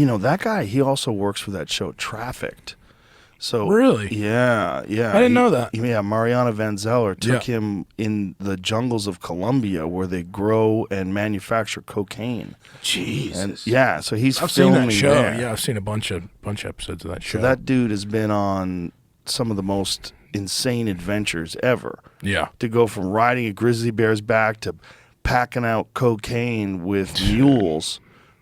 that guy, he also works for that show Trafficked. So Really? Yeah. I didn't know that. Yeah, Mariana Van Zeller took him in the jungles of Colombia where they grow and manufacture cocaine. Jesus. And yeah, so I've seen that show. There. Yeah, I've seen a bunch of episodes of that show. So that dude has been on some of the most insane adventures ever. Yeah. To go from riding a grizzly bear's back to packing out cocaine with mules.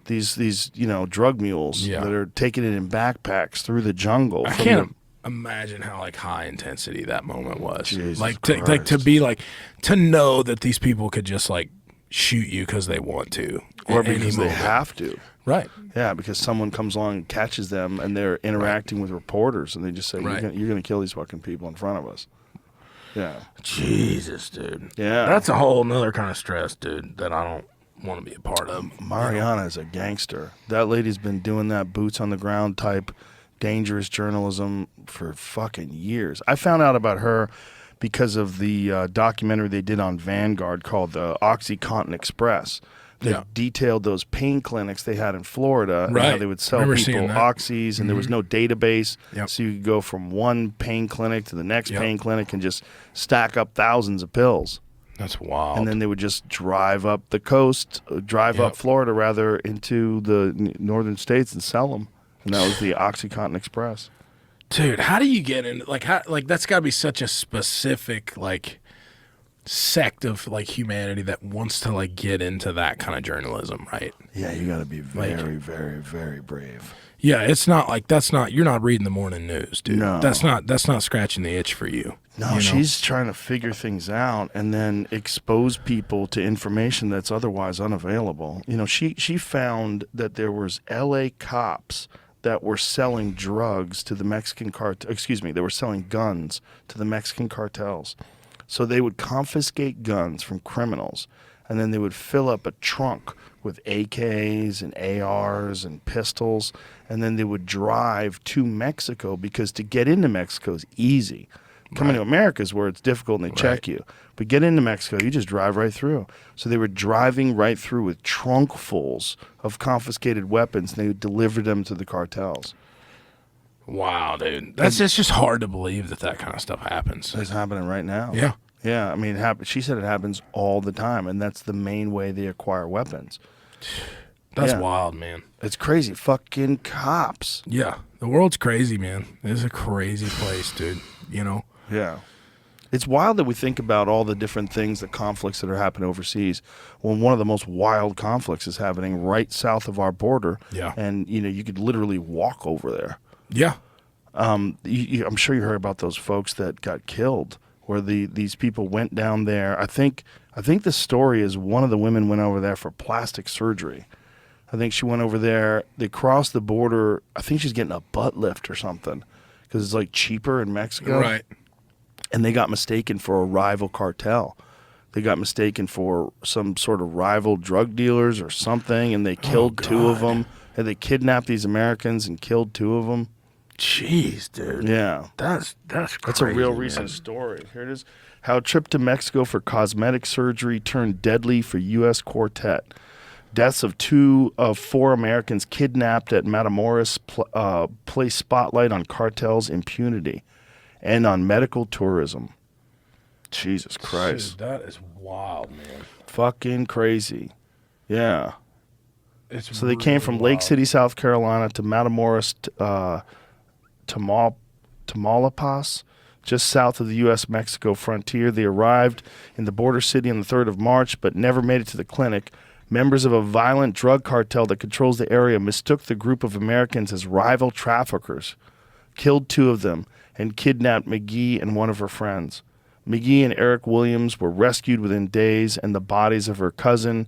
These drug mules that are taking it in backpacks through the jungle. I can't imagine how like high intensity that moment was. Jesus like Christ. to be like to know that these people could just like shoot you because they want to, or because they have to. Right. Yeah, because someone comes along and catches them, and they're interacting with reporters, and they just say, "You're going to kill these fucking people in front of us." Yeah. Jesus, dude. Yeah. That's a whole nother kind of stress, dude, that I don't want to be a part of. Mariana is a gangster. That lady's been doing that boots on the ground type dangerous journalism for fucking years. I found out about her because of the documentary they did on Vanguard called the OxyContin Express. They detailed those pain clinics they had in Florida and how they would sell people oxys, and there was no database, so you could go from one pain clinic to the next pain clinic and just stack up thousands of pills. That's wild. And then they would just drive up the coast, up Florida rather, into the northern states and sell them. And that was the OxyContin Express. Dude, how do you get into like that's got to be such a specific like sect of like humanity that wants to like get into that kind of journalism, right? Yeah, you got to be very, very, very brave. Yeah, it's not like you're not reading the morning news, dude. No. That's not scratching the itch for you. No, she's trying to figure things out and then expose people to information that's otherwise unavailable. She found that there was LA cops that were selling drugs to the Mexican they were selling guns to the Mexican cartels. So they would confiscate guns from criminals, and then they would fill up a trunk with AKs and ARs and pistols, and then they would drive to Mexico because to get into Mexico is easy. Coming to America is where it's difficult and they check you. But get into Mexico, you just drive right through. So they were driving right through with trunkfuls of confiscated weapons, and they would deliver them to the cartels. Wow, dude. It's just hard to believe that kind of stuff happens. It's happening right now. Yeah. Yeah, I mean, she said it happens all the time, and that's the main way they acquire weapons. That's wild, man. It's crazy. Fucking cops. Yeah. The world's crazy, man. It's a crazy place, dude. Yeah. It's wild that we think about all the different things, the conflicts that are happening overseas, when one of the most wild conflicts is happening right south of our border. Yeah. And, you could literally walk over there. Yeah. I'm sure you heard about those folks that got killed, where these people went down there. I think the story is one of the women went over there for plastic surgery. I think she went over there. They crossed the border. I think she's getting a butt lift or something because it's like cheaper in Mexico. Right. And they got mistaken for a rival cartel. They got mistaken for some sort of rival drug dealers or something, and they killed two of them. And they kidnapped these Americans and killed two of them. Jeez, dude. Yeah. That's crazy. That's a real recent story. Here it is. How a trip to Mexico for cosmetic surgery turned deadly for U.S. quartet. Deaths of 2 of 4 Americans kidnapped at Matamoros place spotlight on cartels' impunity and on medical tourism. Jesus Christ. Dude, that is wild, man. Fucking crazy. Yeah. So they came really from wild. Lake City, South Carolina to Matamoros, Tamaulipas, just south of the U.S.-Mexico frontier. They arrived in the border city on the 3rd of March, but never made it to the clinic. Members of a violent drug cartel that controls the area mistook the group of Americans as rival traffickers, killed 2 of them, and kidnapped McGee and one of her friends. McGee and Eric Williams were rescued within days, and the bodies of her cousin,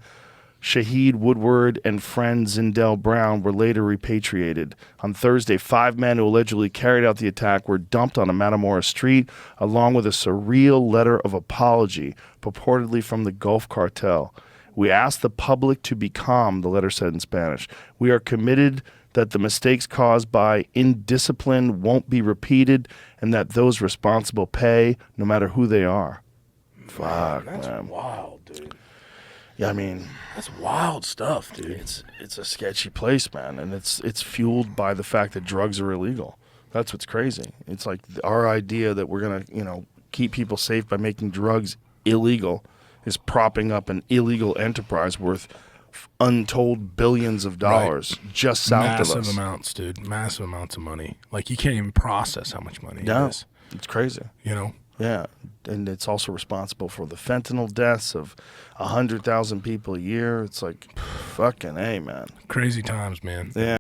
Shaheed Woodward, and friend Zindell Brown were later repatriated. On Thursday, 5 men who allegedly carried out the attack were dumped on a Matamoros street, along with a surreal letter of apology, purportedly from the Gulf Cartel. We ask the public to be calm, the letter said in Spanish. We are committed that the mistakes caused by indiscipline won't be repeated and that those responsible pay, no matter who they are. Fuck, That's man. wild, dude. Yeah, I mean, That's wild stuff, dude. it's a sketchy place, man, and it's fueled by the fact that drugs are illegal. That's what's crazy. It's like our idea that we're gonna, keep people safe by making drugs illegal is propping up an illegal enterprise worth untold billions of dollars just south of us. Massive amounts, dude. Massive amounts of money. Like, you can't even process how much money it No, is. it's crazy. You know? Yeah, and it's also responsible for the fentanyl deaths of 100,000 people a year. It's like, fucking A, man. Crazy times, man. Yeah.